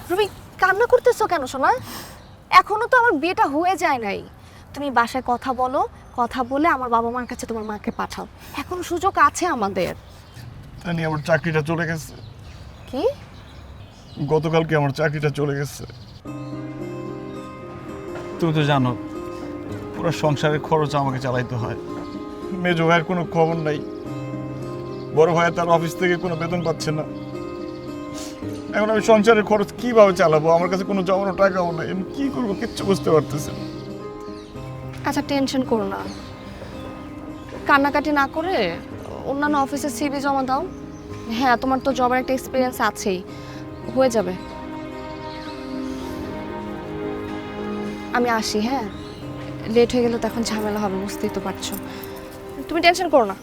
Ruby, কান্না করতেছো কেন সোনা? এখনো তো আমার বিয়েটা হয়ে যায় নাই। তুমি বাসায় কথা বলো, কথা বলে আমার বাবা মার কাছে তোমার মাকে পাঠাও। এখন সুযোগ আছে আমাদের। তানি আমার চাকরিটা চলে গেছে। কি? গতকালকে আমার চাকরিটা চলে গেছে। তুমি তো জানো পুরো সংসারের খরচ আমাকে চালাইতে হয়। মেজো ভাইয়ের কোনো খবর নাই, বড় ভাই তার অফিস থেকে কোনো বেতন পাচ্ছে না। এখন আমি সংসারের খরচ কিভাবে চালাবো? আমার কাছে কোনো জমানো টাকাও নাই, আমি কি করবো কিচ্ছু বুঝতে পারতেছি না। আচ্ছা, টেনশন করো না, কান্নাকাটি না করে অন্যান্য অফিসে সিভি জমা দাও। হ্যাঁ, তোমার তো জবের একটা এক্সপিরিয়েন্স আছেই, হয়ে যাবে। আমি আসি, হ্যাঁ? লেট হয়ে গেলে তো এখন ঝামেলা হবে, বুঝতেই তো পারছো। তুমি টেনশন করো না।